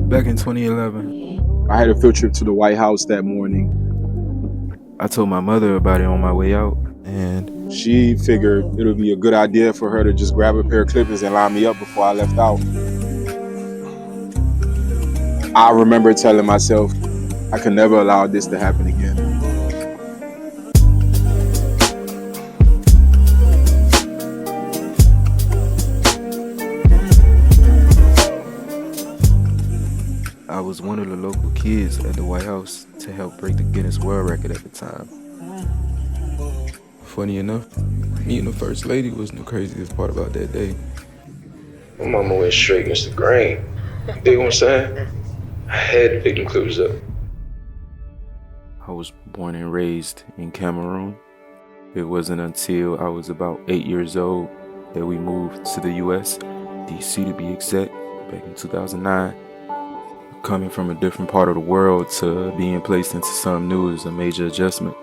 Back in 2011, I had a field trip to the White House that morning. I told my mother about it on my way out, and she figured it would be a good idea for her to just grab a pair of clippers and line me up before I left out. I remember telling myself I could never allow this to happen again. I was one of the local kids at the White House to help break the Guinness World Record at the time. Funny enough, meeting the First Lady was the craziest part about that day. My mama went straight against the grain. You dig what I'm saying? I had to pick them clippers up. I was born and raised in Cameroon. It wasn't until I was about 8 years old that we moved to the US, DC to be exact, back in 2009. Coming from a different part of the world to being placed into something new is a major adjustment.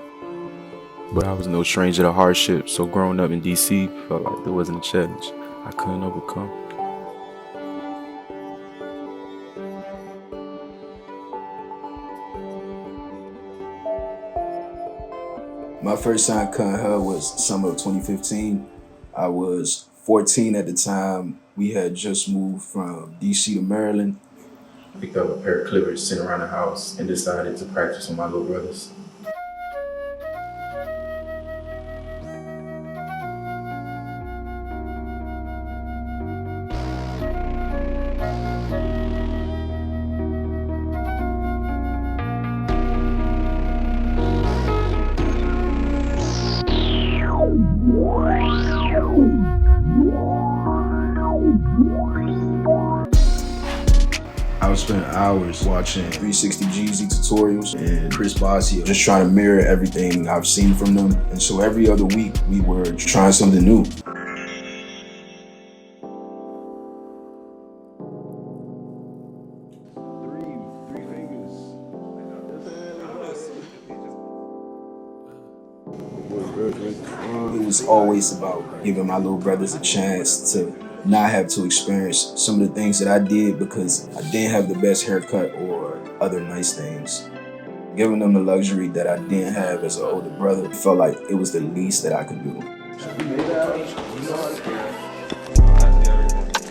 But I was no stranger to hardship, so growing up in DC felt like there wasn't a challenge I couldn't overcome. My first time cutting hair was summer of 2015. I was 14 at the time. We had just moved from DC to Maryland. Picked up a pair of clippers sitting around the house and decided to practice with my little brothers. I would spend hours watching 360 Jeezy tutorials and Chris Bossio, just trying to mirror everything I've seen from them. And so every other week we were trying something new. It was always about giving my little brothers a chance to not have to experience some of the things that I did because I didn't have the best haircut or other nice things. Giving them the luxury that I didn't have as an older brother felt like it was the least that I could do.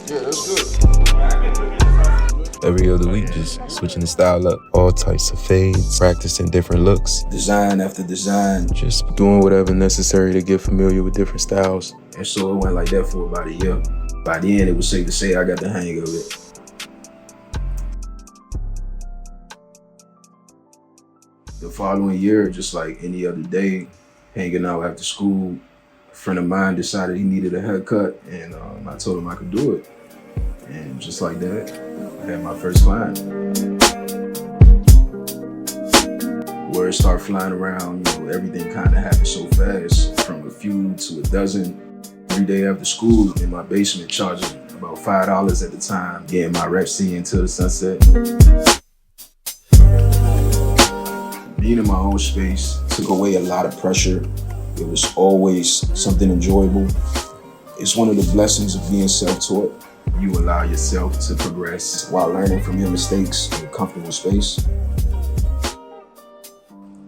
Yeah, that's good. Every other week, just switching the style up. All types of fades, practicing different looks. Design after design. Just doing whatever necessary to get familiar with different styles. And so it went like that for about a year. By the end, it was safe to say I got the hang of it. The following year, just like any other day, hanging out after school, a friend of mine decided he needed a haircut, and I told him I could do it. And just like that, I had my first client. Words start flying around, everything kind of happened so fast, from a few to a dozen. Every day after school, in my basement, charging about $5 at the time, getting my reps in until the sunset. Being in my own space took away a lot of pressure. It was always something enjoyable. It's one of the blessings of being self-taught. You allow yourself to progress while learning from your mistakes in a comfortable space.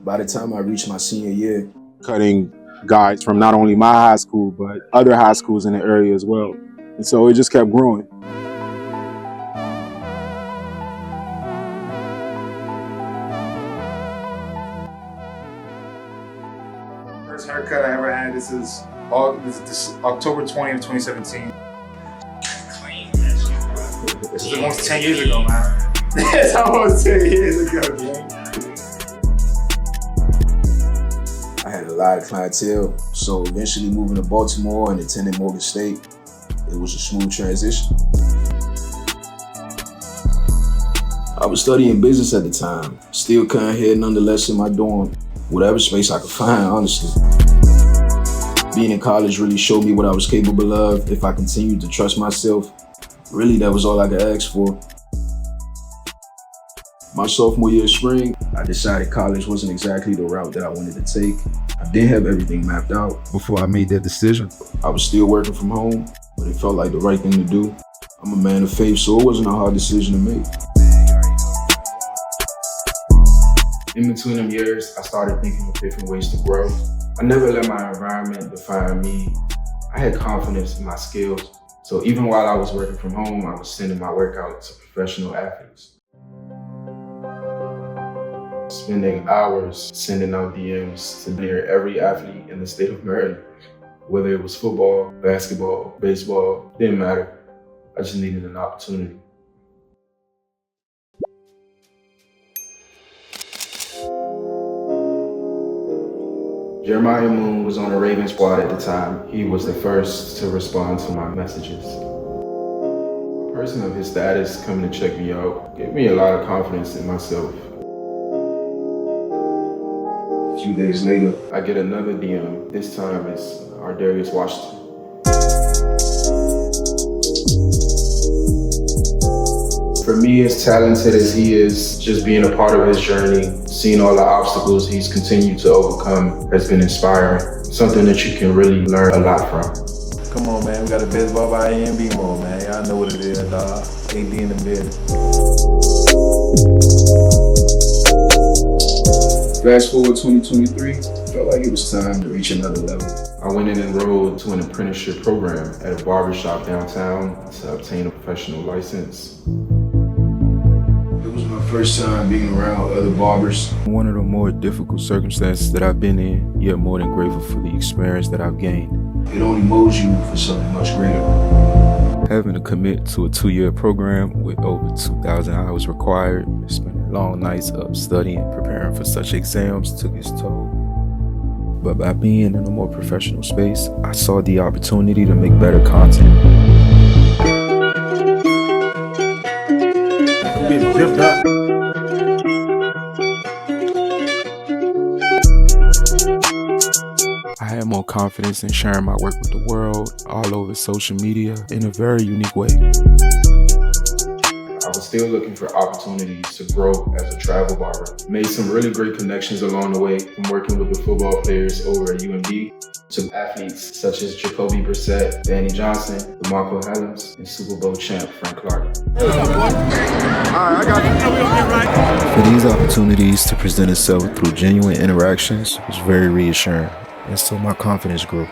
By the time I reached my senior year, cutting guys from not only my high school, but other high schools in the area as well. And so it just kept growing. First haircut I ever had, this is October 20th, 2017. This is almost 10 years ago, man. It's almost 10 years ago, man. I had a lot of clientele, so eventually moving to Baltimore and attending Morgan State, it was a smooth transition. I was studying business at the time, still cutting hair nonetheless in my dorm, whatever space I could find, honestly. Being in college really showed me what I was capable of if I continued to trust myself. Really, that was all I could ask for. My sophomore year of spring, I decided college wasn't exactly the route that I wanted to take. I didn't have everything mapped out before I made that decision. I was still working from home, but it felt like the right thing to do. I'm a man of faith, so it wasn't a hard decision to make. In between them years, I started thinking of different ways to grow. I never let my environment define me. I had confidence in my skills. So even while I was working from home, I was sending my workouts to professional athletes. Spending hours sending out DMs to near every athlete in the state of Maryland. Whether it was football, basketball, baseball, didn't matter. I just needed an opportunity. Jeremiah Moon was on the Ravens squad at the time. He was the first to respond to my messages. A person of his status coming to check me out gave me a lot of confidence in myself. A few days later, I get another DM. This time it's Ardarius Washington. For me, as talented as he is, just being a part of his journey, seeing all the obstacles he's continued to overcome has been inspiring. Something that you can really learn a lot from. Come on, man. We got the best barber I am be more, man. Y'all know what it is, dog. AD in the building. fast forward 2023, felt like it was time to reach another level. I went and enrolled to an apprenticeship program at a barbershop downtown to obtain a professional license. It was my first time being around other barbers. One of the more difficult circumstances that I've been in, yet more than grateful for the experience that I've gained. It only molds you for something much greater. Having to commit to a 2-year program with over 2,000 hours required, spending long nights up studying, preparing for such exams took its toll. But by being in a more professional space, I saw the opportunity to make better content. I had more confidence in sharing my work with the world all over social media in a very unique way. I was still looking for opportunities to grow as a travel barber. Made some really great connections along the way, from working with the football players over at UMD to athletes such as Jacoby Brissett, Danny Johnson, DeMarco Hellams, and Super Bowl champ Frank Clark. For these opportunities to present itself through genuine interactions was very reassuring, and so my confidence grew.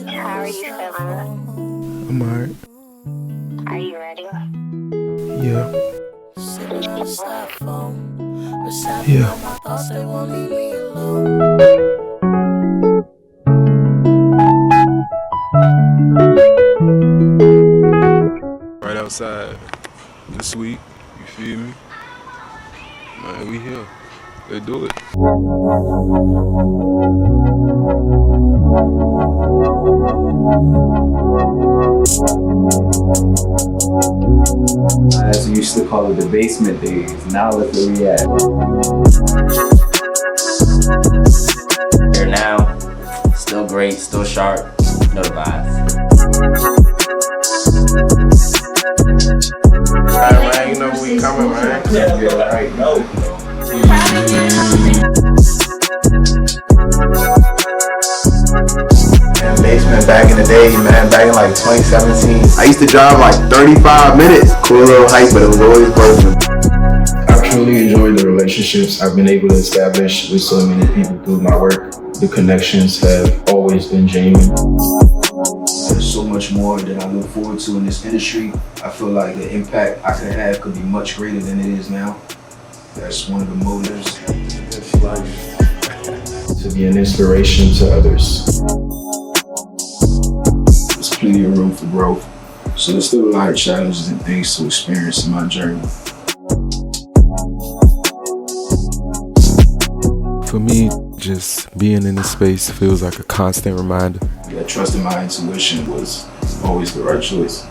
How are you feeling? I'm alright. Are you ready? Yeah. Yeah. Right outside this week, you feel me? Man, we here. Let's do it. As we used to call it, the basement days. Now look where we at. Here now, still great, still sharp, no vibes. Alright, man, you know we coming, man. Yeah, alright, no. Basement back in the day, man, back in like 2017. I used to drive like 35 minutes. Cool little hike, but it was always broken. I've truly enjoyed the relationships I've been able to establish with so many people through my work. The connections have always been genuine. There's so much more that I look forward to in this industry. I feel like the impact I could have could be much greater than it is now. That's one of the motives. To be an inspiration to others. There's plenty of room for growth. So there's still a lot of challenges and things to experience in my journey. For me, just being in this space feels like a constant reminder. Yeah, trusting my intuition was always the right choice.